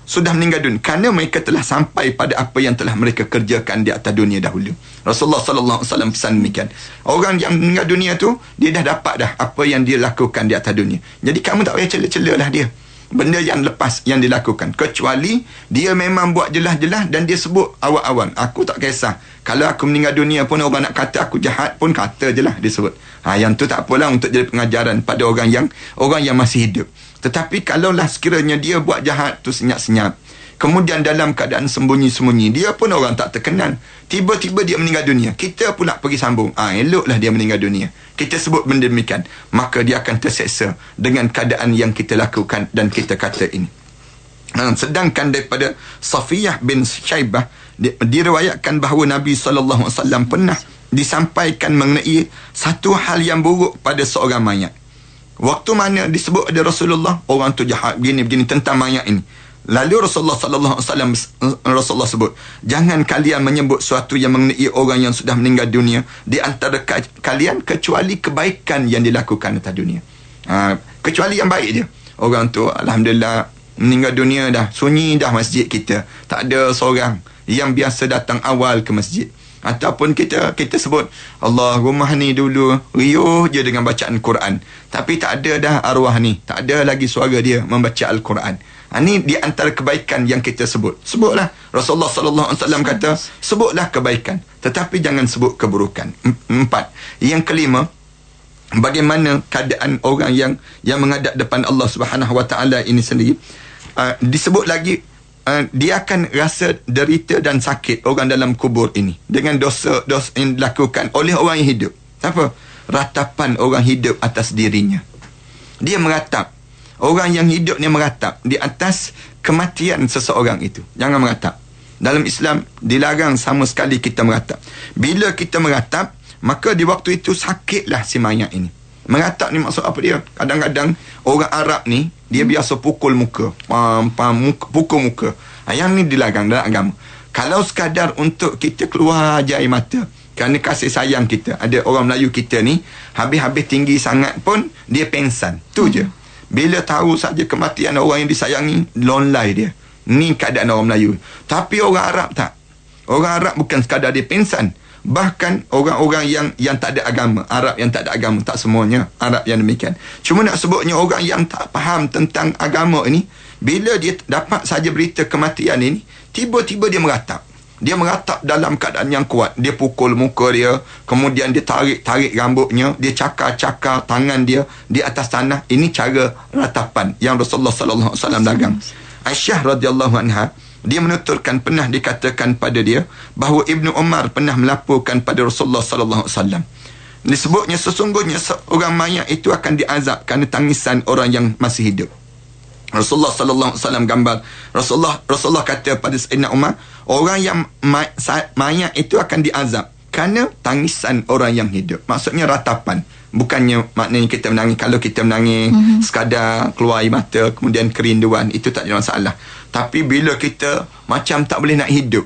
sudah meninggal dunia kerana mereka telah sampai pada apa yang telah mereka kerjakan di atas dunia dahulu. Rasulullah sallallahu alaihi wasallam pesan demikian. Orang yang meninggal dunia tu, dia dah dapat dah apa yang dia lakukan di atas dunia. Jadi kamu tak payah cela-cela lah dia, benda yang lepas yang dilakukan, kecuali dia memang buat jelas-jelas dan dia sebut awal-awal, aku tak kisah kalau aku meninggal dunia pun orang nak kata aku jahat pun kata je lah, dia sebut. Yang tu tak apalah untuk jadi pengajaran pada orang yang masih hidup. Tetapi kalaulah sekiranya dia buat jahat tu senyap-senyap, kemudian dalam keadaan sembunyi-sembunyi, dia pun orang tak terkenal, tiba-tiba dia meninggal dunia, kita pula pergi sambung, eloklah dia meninggal dunia, kita sebut benda demikian, maka dia akan terseksa dengan keadaan yang kita lakukan dan kita kata ini. Sedangkan daripada Safiyah bin Syaibah, diriwayatkan bahawa Nabi SAW pernah disampaikan mengenai satu hal yang buruk pada seorang mayat. Waktu mana disebut ada Rasulullah, orang tu jahat begini-begini tentang mayat ini. Lalu Rasulullah sallallahu alaihi wasallam, Rasulullah sebut, jangan kalian menyebut sesuatu yang mengenai orang yang sudah meninggal dunia di antara kalian kecuali kebaikan yang dilakukan atas dunia. Kecuali yang baik je. Orang tu alhamdulillah meninggal dunia dah, sunyi dah masjid kita, tak ada seorang yang biasa datang awal ke masjid. Ataupun kita sebut Allahumma ni dulu, riuh je dengan bacaan Quran, tapi tak ada dah arwah ni, tak ada lagi suara dia membaca Al-Quran. Ini di antara kebaikan yang kita sebutlah. Rasulullah sallallahu alaihi wasallam kata, sebutlah kebaikan, tetapi jangan sebut keburukan. 4. Yang kelima, bagaimana keadaan orang yang menghadap depan Allah Subhanahu wa taala ini sendiri. Disebut lagi, dia akan rasa derita dan sakit orang dalam kubur ini dengan dosa-dosa yang dilakukan oleh orang yang hidup. Apa? Ratapan orang hidup atas dirinya. Dia meratap. Orang yang hidup ni meratap di atas kematian seseorang itu. Jangan meratap. Dalam Islam dilarang sama sekali kita meratap. Bila kita meratap, maka di waktu itu sakitlah si mayat ini. Meratap ni maksud apa dia? Kadang-kadang orang Arab ni dia biasa pukul muka. Pukul muka. Yang ni dilarang dalam agama. Kalau sekadar untuk kita keluar air mata kerana kasih sayang kita. Ada orang Melayu kita ni habis-habis tinggi sangat pun dia pengsan. Tu je. Bila tahu saja kematian orang yang disayangi, lonlai dia. Ni keadaan orang Melayu. Tapi orang Arab tak. Orang Arab bukan sekadar dia pengsan. Bahkan orang-orang yang tak ada agama, Arab yang tak ada agama, tak semuanya Arab yang demikian. Cuma nak sebutnya orang yang tak faham tentang agama ini, bila dia dapat saja berita kematian ini, tiba-tiba dia meratap. Dia meratap dalam keadaan yang kuat. Dia pukul muka dia, kemudian dia tarik rambutnya, dia cakar-cakar tangan dia di atas tanah. Ini cara ratapan yang Rasulullah sallallahu alaihi wasallam dagang. Aisyah radhiyallahu anha, dia menuturkan, pernah dikatakan pada dia bahawa Ibnu Umar pernah melaporkan pada Rasulullah sallallahu alaihi wasallam. Disebutnya sesungguhnya seorang mayat itu akan diazab kerana tangisan orang yang masih hidup. Rasulullah sallallahu alaihi wasallam gambar. Rasulullah kata pada Sayyidina Umar, orang yang mayat itu akan diazab kerana tangisan orang yang hidup. Maksudnya ratapan. Bukannya maknanya kita menangis. Kalau kita menangis sekadar keluar air mata, kemudian kerinduan, itu tak ada masalah. Tapi bila kita macam tak boleh nak hidup,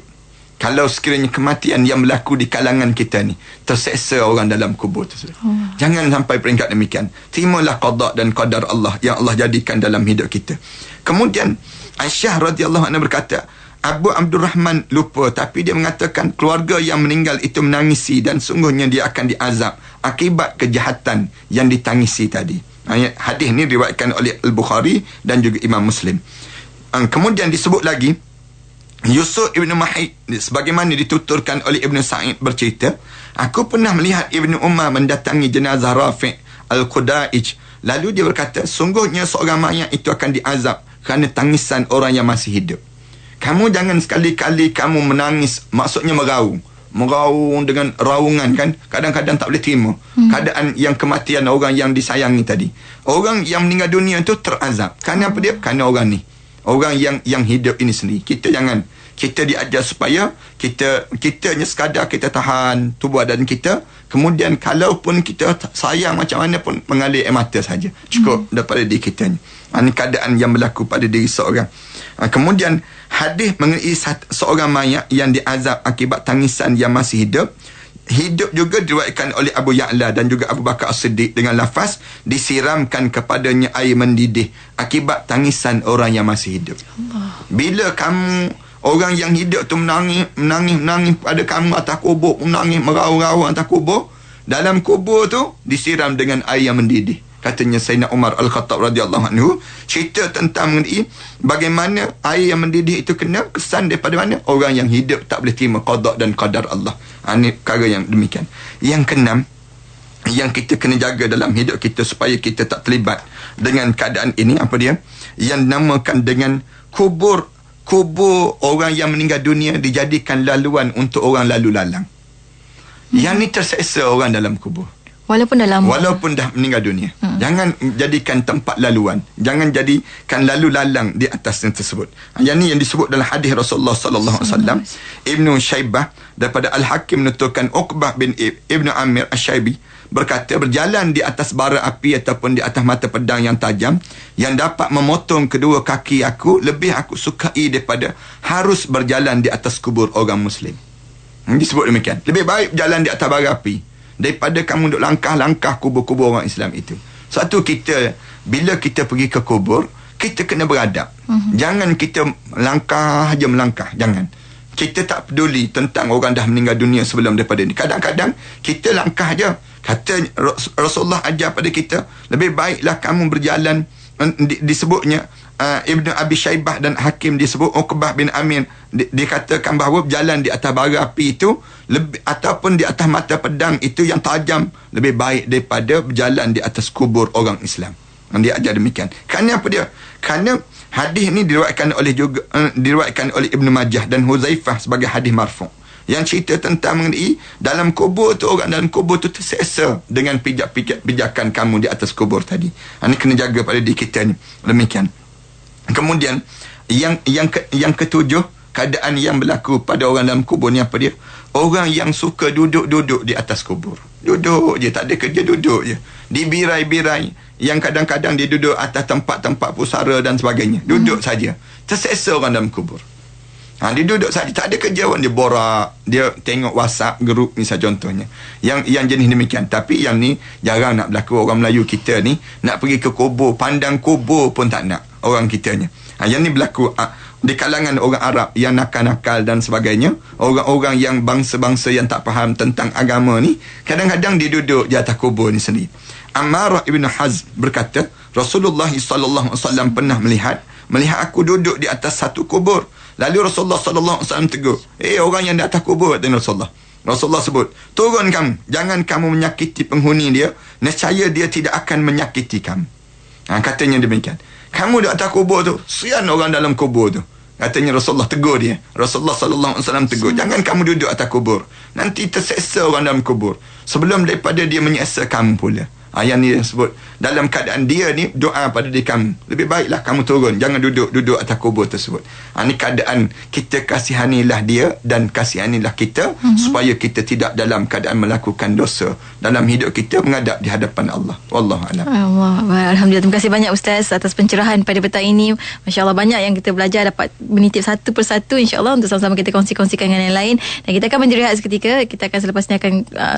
kalau sekiranya kematian yang berlaku di kalangan kita ni, terseksa orang dalam kubur tersebut. Jangan sampai peringkat demikian. Terimalah qada dan qadar Allah yang Allah jadikan dalam hidup kita. Kemudian Aisyah radhiyallahu anha berkata, Abu Abdurrahman lupa, tapi dia mengatakan keluarga yang meninggal itu menangisi dan sungguhnya dia akan diazab akibat kejahatan yang ditangisi tadi. Hadis ni diriwayatkan oleh Al-Bukhari dan juga Imam Muslim. Kemudian disebut lagi, Yusuf Ibn Mahid sebagaimana dituturkan oleh Ibn Sa'id bercerita, aku pernah melihat Ibn Umar mendatangi jenazah Rafi' Al-Qudaij. Lalu dia berkata, sungguhnya seorang mayat itu akan diazab kerana tangisan orang yang masih hidup. Kamu jangan sekali-kali kamu menangis, maksudnya meraung dengan raungan kan, kadang-kadang tak boleh terima keadaan yang kematian orang yang disayangi tadi. Orang yang meninggal dunia itu terazab. Kerana apa dia? Kerana orang ni, orang yang hidup ini sendiri. Kita jangan, kita diajar supaya kitanya sekadar kita tahan tubuh badan kita, kemudian kalaupun kita sayang macam mana pun mengalir air mata saja, cukup daripada diri kita. Ini keadaan yang berlaku pada diri seorang. Kemudian hadis mengenai seorang mayat yang diazab akibat tangisan yang masih hidup juga diriwayatkan oleh Abu Ya'la dan juga Abu Bakar As-Siddiq dengan lafaz disiramkan kepadanya air mendidih akibat tangisan orang yang masih hidup. Bila kamu, orang yang hidup tu menangis pada kamu atas kubur, menangis meraung-raung atas kubur, dalam kubur tu disiram dengan air yang mendidih. Katanya Sayyidina Umar Al-Khattab radhiyallahu anhu cerita tentang mengenai bagaimana air yang mendidih itu kena kesan daripada mana orang yang hidup tak boleh terima qada dan qadar Allah. Ini perkara yang demikian. Yang keenam, yang kita kena jaga dalam hidup kita supaya kita tak terlibat dengan keadaan ini, apa dia? Yang dinamakan dengan kubur orang yang meninggal dunia dijadikan laluan untuk orang lalu lalang. Yang ni terseksa orang dalam kubur. Walaupun dah meninggal dunia. Jangan jadikan tempat laluan. Jangan jadikan lalu lalang di atas yang tersebut. Yang ni yang disebut dalam hadis Rasulullah sallallahu alaihi wasallam. Ibnu Syaibah daripada Al-Hakim menuturkan Uqbah bin Ibnu Amir Asy-Syaibi berkata, berjalan di atas bara api ataupun di atas mata pedang yang tajam yang dapat memotong kedua kaki aku, lebih aku sukai daripada harus berjalan di atas kubur orang Muslim. Disebut demikian. Lebih baik berjalan di atas bara api daripada kamu duduk langkah-langkah kubur-kubur orang Islam itu. Satu, kita bila kita pergi ke kubur, kita kena beradab. Jangan kita langkah je melangkah. Jangan. Kita tak peduli tentang orang dah meninggal dunia sebelum daripada ni. Kadang-kadang kita langkah je. Kata Rasulullah ajar pada kita, lebih baiklah kamu berjalan, disebutnya Ibnu Abi Syaibah dan Hakim disebut Uqbah bin Amir dikatakan bahawa berjalan di atas bara api itu ataupun di atas mata pedang itu yang tajam lebih baik daripada berjalan di atas kubur orang Islam. Dia ajar demikian. Kerana apa dia? Kerana hadis ni diriwayatkan oleh Ibnu Majah dan Huzaifah sebagai hadis marfu', yang cerita tentang mengenai dalam kubur tu, orang dalam kubur tu terseksa dengan pijakan kamu di atas kubur tadi. Ini kena jaga pada diri kita ni. Demikian. Kemudian yang ketujuh, keadaan yang berlaku pada orang dalam kubur ni apa dia? Orang yang suka duduk-duduk di atas kubur. Duduk je, tak ada kerja, duduk je. Di birai-birai yang kadang-kadang dia duduk atas tempat-tempat pusara dan sebagainya. Duduk saja. Terseksa orang dalam kubur. Dia duduk saja, tak ada kerja pun, dia borak, dia tengok WhatsApp group misal contohnya. Yang jenis demikian. Tapi yang ni jarang nak berlaku. Orang Melayu kita ni nak pergi ke kubur, pandang kubur pun tak nak orang kitanya. Yang ni berlaku di kalangan orang Arab yang nakal-nakal dan sebagainya. Orang-orang yang bangsa-bangsa yang tak faham tentang agama ni, kadang-kadang dia duduk di atas kubur ni sendiri. Ammarah ibn Hazm berkata, Rasulullah SAW pernah melihat aku duduk di atas satu kubur. Lalu Rasulullah SAW tegur, orang yang di atas kubur, kata Rasulullah sebut, turun kamu, jangan kamu menyakiti penghuni dia, nescaya dia tidak akan menyakiti kamu. Katanya demikian. Kamu di atas kubur tu, sian orang dalam kubur tu. Katanya Rasulullah tegur dia. Rasulullah SAW tegur, jangan kamu duduk atas kubur, nanti terseksa orang dalam kubur sebelum daripada dia menyeksa kamu pula. Yang ni sebut dalam keadaan dia ni doa pada diri kamu, lebih baiklah kamu turun, jangan duduk atas kubur tersebut. Ni keadaan kita kasihanilah dia dan kasihanilah kita, supaya kita tidak dalam keadaan melakukan dosa dalam hidup kita menghadap di hadapan Allah. Wallahu a'lam. Alhamdulillah, terima kasih banyak Ustaz atas pencerahan pada petang ini. Masya-Allah, banyak yang kita belajar, dapat menitip satu persatu insya-Allah untuk sama-sama kita kongsi-kongsikan dengan yang lain. Dan kita akan menjerehat seketika. Kita akan selepas ni akan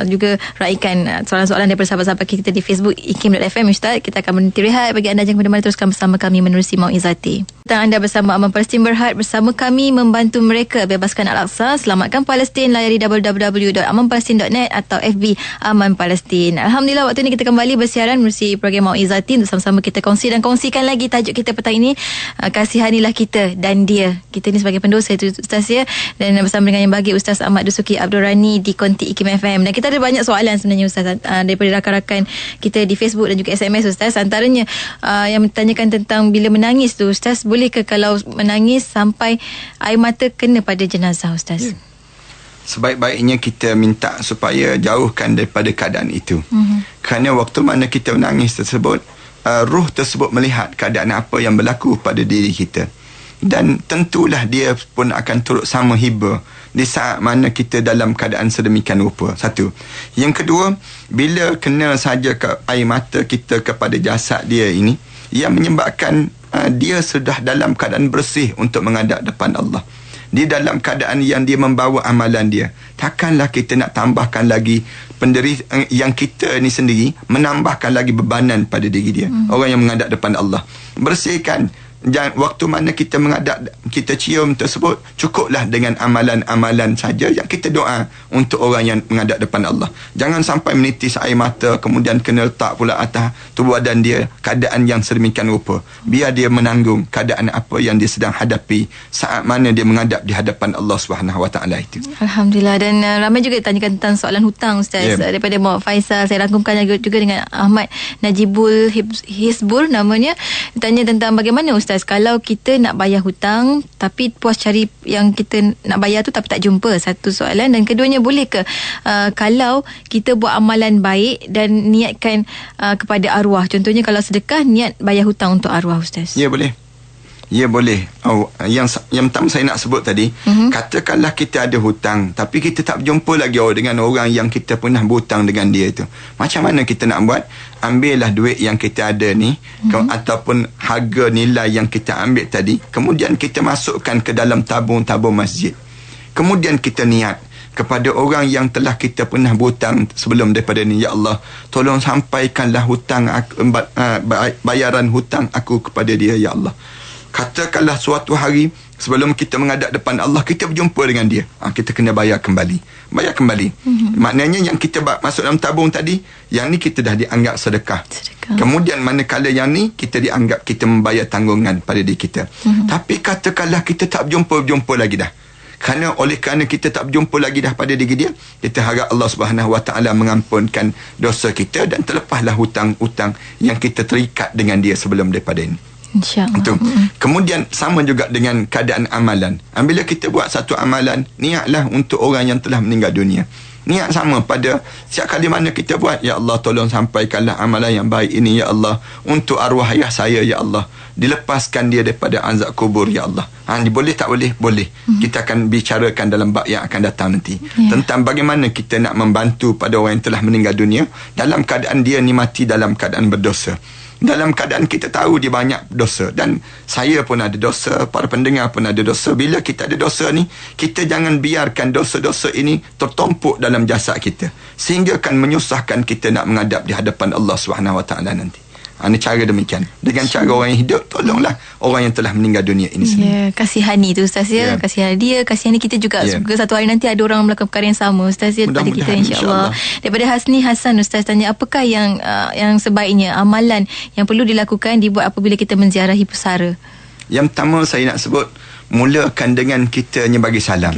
juga raikan soalan-soalan daripada sahabat-sahabat kita di Facebook ikim.fm Ustaz. Kita akan berhenti rehat. Bagi anda jangan kemana-mana, teruskan bersama kami menerusi Mau'izati. Anda bersama Aman Palestin Berhad, bersama kami membantu mereka bebaskan Al-Aqsa, selamatkan Palestin. Layari www.amanpalestin.net atau FB Aman Palestin. Alhamdulillah, waktu ini kita kembali bersiaran menerusi program Mau'izati untuk sama-sama kita kongsi dan kongsikan lagi tajuk kita petang ini, kasihanilah kita dan dia. Kita ni sebagai pendosa itu Ustaz ya, dan bersama dengan yang bahagia Ustaz Ahmad Dusuki Abdul Rani di Konti IKIM FM. Dan kita ada banyak soalan sebenarnya Ustaz daripada rakan-rakan kita di Facebook dan juga SMS Ustaz. Antaranya yang bertanyakan tentang bila menangis tu Ustaz, bolehkah kalau menangis sampai air mata kena pada jenazah Ustaz? Sebaik-baiknya kita minta supaya jauhkan daripada keadaan itu. Kerana waktu mana kita menangis tersebut, ruh tersebut melihat keadaan apa yang berlaku pada diri kita, dan tentulah dia pun akan turut sama hiba di saat mana kita dalam keadaan sedemikian rupa. Satu. Yang kedua, bila kena saja ke air mata kita kepada jasad dia ini, yang menyebabkan dia sudah dalam keadaan bersih untuk menghadap depan Allah. Dia dalam keadaan yang dia membawa amalan dia. Takkanlah kita nak tambahkan lagi penderitaan yang kita ni sendiri, menambahkan lagi bebanan pada diri dia. Orang yang menghadap depan Allah. Bersihkan. Dan waktu mana kita menghadap, kita cium tersebut, cukuplah dengan amalan-amalan saja yang kita doa untuk orang yang menghadap depan Allah. Jangan sampai menitis air mata kemudian kena letak pula atas tubuh badan dia keadaan yang sedemikian rupa. Biar dia menanggung keadaan apa yang dia sedang hadapi saat mana dia menghadap di hadapan Allah SWT itu. Alhamdulillah. Dan ramai juga tanyakan tentang soalan hutang Ustaz, daripada Muhammad Faisal. Saya rangkumkan juga dengan Ahmad Najibul Hizbul namanya. Tanya tentang bagaimana Ustaz kalau kita nak bayar hutang tapi puas cari yang kita nak bayar tu tapi tak jumpa. Satu soalan. Dan keduanya, boleh ke kalau kita buat amalan baik dan niatkan kepada arwah, contohnya kalau sedekah niat bayar hutang untuk arwah Ustaz? Ya, boleh. Ya, boleh. Yang pertama saya nak sebut tadi, katakanlah kita ada hutang tapi kita tak berjumpa lagi dengan orang yang kita pernah berhutang dengan dia itu. Macam mana kita nak buat? Ambillah duit yang kita ada ni, ataupun harga nilai yang kita ambil tadi, kemudian kita masukkan ke dalam tabung-tabung masjid. Kemudian kita niat, kepada orang yang telah kita pernah berhutang sebelum daripada ni. Ya Allah, tolong sampaikanlah bayaran hutang aku kepada dia, ya Allah. Katakanlah suatu hari sebelum kita menghadap depan Allah, kita berjumpa dengan dia, kita kena bayar kembali. Maknanya yang kita masuk dalam tabung tadi, yang ni kita dah dianggap sedekah. Kemudian manakala yang ni kita dianggap kita membayar tanggungan pada diri kita. Tapi katakanlah kita tak berjumpa lagi dah, oleh kerana kita tak berjumpa lagi dah pada diri dia, kita harap Allah Subhanahu Wa Taala mengampunkan dosa kita dan terlepaslah hutang-hutang yang kita terikat dengan dia sebelum daripada ini. InsyaAllah. Kemudian sama juga dengan keadaan amalan. Bila kita buat satu amalan, niatlah untuk orang yang telah meninggal dunia. Niat sama pada setiap kali mana kita buat, ya Allah, tolong sampaikanlah amalan yang baik ini, ya Allah, untuk arwah ayah saya, ya Allah, dilepaskan dia daripada azab kubur, ya Allah. Boleh tak boleh? Boleh. Kita akan bicarakan dalam bab yang akan datang nanti, tentang bagaimana kita nak membantu pada orang yang telah meninggal dunia dalam keadaan dia ni mati dalam keadaan berdosa, dalam keadaan kita tahu dia banyak dosa, dan saya pun ada dosa, para pendengar pun ada dosa. Bila kita ada dosa ni, kita jangan biarkan dosa-dosa ini tertumpuk dalam jasad kita, sehingga akan menyusahkan kita nak menghadap di hadapan Allah SWT nanti. Ini cara demikian. Dengan cara orang yang hidup, tolonglah orang yang telah meninggal dunia ini sendiri. Kasihani tu Ustaz, kasihani dia, kasihani kita juga. Semoga satu hari nanti ada orang melakukan perkara yang sama Ustaz, pada kita, insya-Allah. Daripada Hasni Hasan, Ustaz tanya, apakah yang sebaiknya amalan yang perlu dilakukan dibuat apabila kita menziarahi pusara? Yang pertama saya nak sebut, mulakan dengan kitanya bagi salam.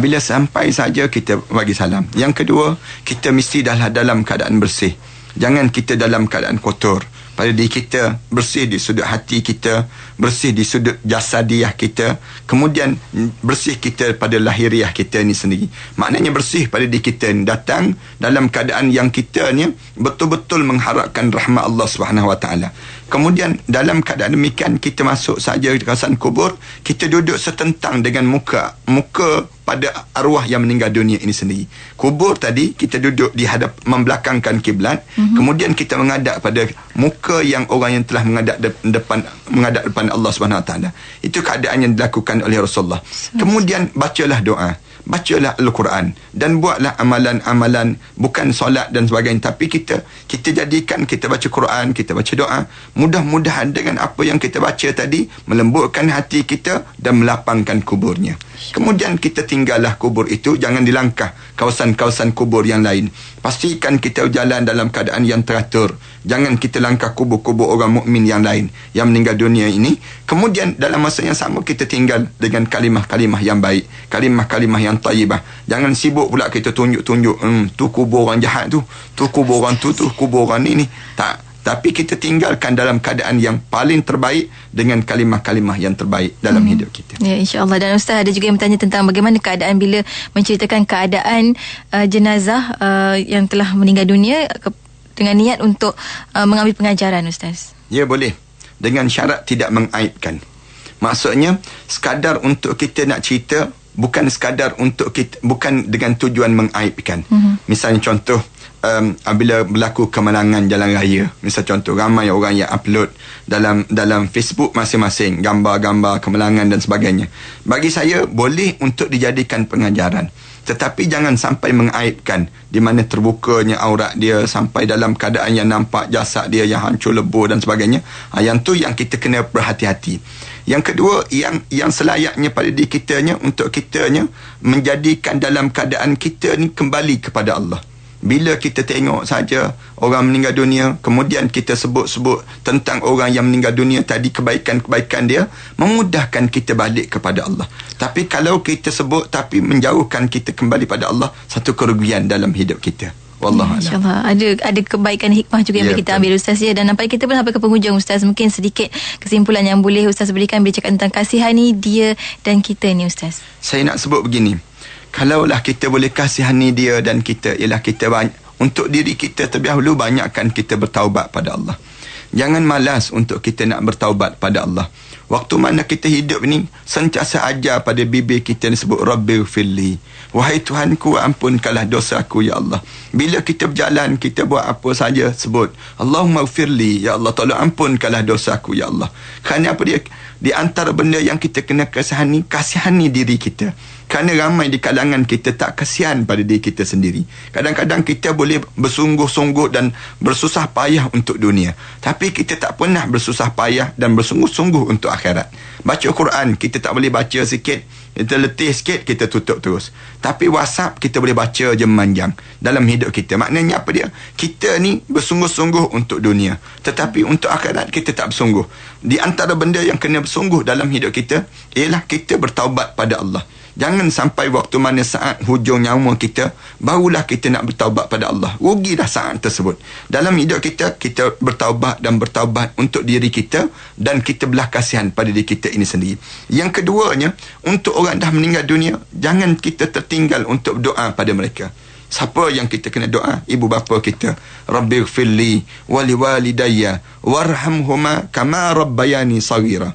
Bila sampai saja kita bagi salam. Yang kedua, kita mesti dalam keadaan bersih. Jangan kita dalam keadaan kotor pada diri kita, bersih di sudut hati kita, bersih di sudut jasadiah kita, kemudian bersih kita pada lahiriah kita ni sendiri. Maknanya bersih pada diri kita ni, datang dalam keadaan yang kita ni betul-betul mengharapkan rahmat Allah SWT. Kemudian dalam keadaan demikian, kita masuk saja ke kawasan kubur, kita duduk setentang dengan muka pada arwah yang meninggal dunia ini sendiri. Kubur tadi kita duduk di hadap, membelakangkan kiblat, kemudian kita menghadap pada muka yang orang yang telah menghadap depan Allah SWT. Itu keadaan yang dilakukan oleh Rasulullah. Kemudian bacalah doa, bacalah Al-Quran, dan buatlah amalan-amalan, bukan solat dan sebagainya, tapi kita jadikan kita baca Quran, kita baca doa. Mudah-mudahan dengan apa yang kita baca tadi melembutkan hati kita dan melapangkan kuburnya. Kemudian kita tinggallah kubur itu, jangan dilangkah kawasan-kawasan kubur yang lain. Pastikan kita jalan dalam keadaan yang teratur. Jangan kita langkah kubur-kubur orang mukmin yang lain yang meninggal dunia ini. Kemudian dalam masa yang sama kita tinggal dengan kalimah-kalimah yang baik, kalimah-kalimah yang tayyibah. Jangan sibuk pula kita tunjuk-tunjuk, tu kubur orang jahat tu kubur orang tu kubur orang ni. Tak. Tapi kita tinggalkan dalam keadaan yang paling terbaik dengan kalimah-kalimah yang terbaik dalam hidup kita. Ya, insya-Allah. Dan Ustaz ada juga yang bertanya tentang bagaimana keadaan bila menceritakan keadaan jenazah yang telah meninggal dunia dengan niat untuk mengambil pengajaran, Ustaz. Ya, boleh. Dengan syarat tidak mengaibkan. Maksudnya sekadar untuk kita nak cerita, bukan sekadar untuk kita, bukan dengan tujuan mengaibkan. Misalnya contoh, bila berlaku kemenangan jalan raya, misal contoh, ramai orang yang upload dalam Facebook masing-masing gambar-gambar kemenangan dan sebagainya. Bagi saya boleh untuk dijadikan pengajaran, tetapi jangan sampai mengaibkan, di mana terbukanya aurat dia sampai dalam keadaan yang nampak jasad dia yang hancur lebur dan sebagainya. Yang tu yang kita kena berhati-hati. Yang kedua, yang selayaknya pada diri kitanya, untuk kitanya menjadikan dalam keadaan kita ni kembali kepada Allah. Bila kita tengok saja orang meninggal dunia, kemudian kita sebut-sebut tentang orang yang meninggal dunia tadi, kebaikan-kebaikan dia, memudahkan kita balik kepada Allah. Tapi kalau kita sebut tapi menjauhkan kita kembali pada Allah, satu kerugian dalam hidup kita. Wallahualam. InsyaAllah ada kebaikan hikmah juga yang boleh kita ambil, Ustaz, ya. Dan nampaknya kita pun sampai ke penghujung, Ustaz. Mungkin sedikit kesimpulan yang boleh Ustaz berikan bila cakap tentang kasihani dia dan kita ni, Ustaz. Saya nak sebut begini, kalaulah kita boleh kasihani dia dan kita, ialah kita untuk diri kita terlebih dahulu, banyakkan kita bertaubat pada Allah. Jangan malas untuk kita nak bertaubat pada Allah. Waktu mana kita hidup ni, sentiasa ajar pada bibir kita disebut Rabbighfirli, wahai Tuhanku, ampunkanlah dosa aku, ya Allah. Bila kita berjalan, kita buat apa saja, sebut Allahumma gfirli, ya Allah, tolong ampunkanlah dosa aku, ya Allah. Kerana apa dia? Di antara benda yang kita kena kasihani diri kita. Kerana ramai di kalangan kita tak kasihan pada diri kita sendiri. Kadang-kadang kita boleh bersungguh-sungguh dan bersusah payah untuk dunia, tapi kita tak pernah bersusah payah dan bersungguh-sungguh untuk akhirat. Baca Quran, kita tak boleh baca sikit, kita letih sikit, kita tutup terus. Tapi WhatsApp kita boleh baca je memanjang dalam hidup kita. Maknanya apa dia? Kita ni bersungguh-sungguh untuk dunia, tetapi untuk akhirat kita tak bersungguh. Di antara benda yang kena bersungguh dalam hidup kita ialah kita bertaubat pada Allah. Jangan sampai waktu mana saat hujung nyawa kita, barulah kita nak bertaubat pada Allah. Rugilah saat tersebut. Dalam hidup kita, kita bertaubat dan bertaubat untuk diri kita, dan kita belah kasihan pada diri kita ini sendiri. Yang keduanya, untuk orang dah meninggal dunia, jangan kita tertinggal untuk berdoa pada mereka. Siapa yang kita kena doa? Ibu bapa kita. Rabbighfirli wali walidayya warhamhuma kama rabbayani saghira.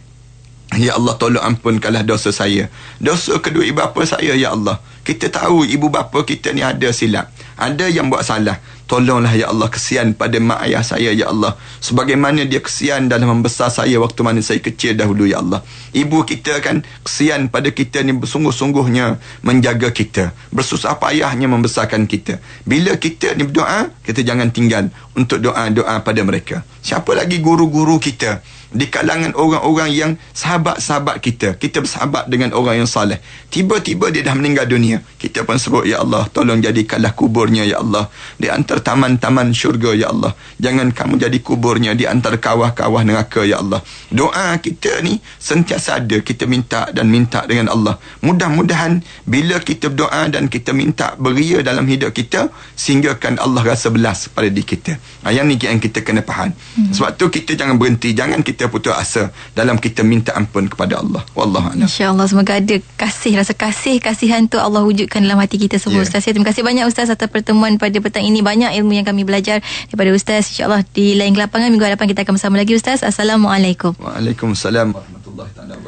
Ya Allah, tolong ampunkanlah dosa saya, dosa kedua ibu bapa saya, ya Allah. Kita tahu ibu bapa kita ni ada silap, ada yang buat salah. Tolonglah ya Allah, kesian pada mak ayah saya ya Allah, sebagaimana dia kesian dalam membesar saya waktu mana saya kecil dahulu ya Allah. Ibu kita kan kesian pada kita ni, bersungguh-sungguhnya menjaga kita, bersusah payahnya membesarkan kita. Bila kita ni berdoa, kita jangan tinggal untuk doa-doa pada mereka. Siapa lagi guru-guru kita di kalangan orang-orang yang sahabat-sahabat kita. Kita bersahabat dengan orang yang saleh, tiba-tiba dia dah meninggal dunia, kita pun sebut ya Allah, tolong jadikanlah kuburnya ya Allah di antara taman-taman syurga ya Allah. Jangan kamu jadi kuburnya di antara kawah-kawah neraka ya Allah. Doa kita ni sentiasa ada, kita minta dan minta dengan Allah. Mudah-mudahan bila kita berdoa dan kita minta beria dalam hidup kita, sehinggakan Allah rasa belas pada diri kita. Yang ni yang kita kena faham. Sebab tu kita jangan berhenti, jangan kita putus asa dalam kita minta ampun kepada Allah. Wallahu a'lam. InsyaAllah, semoga ada kasih, rasa kasihan tu Allah wujudkan dalam hati kita semua. Ustaz, terima kasih banyak Ustaz atas pertemuan pada petang ini. Banyak ilmu yang kami belajar daripada Ustaz. InsyaAllah di lain kelapangan minggu hadapan kita akan bersama lagi Ustaz. Assalamualaikum. Waalaikumsalam warahmatullahi wabarakatuh.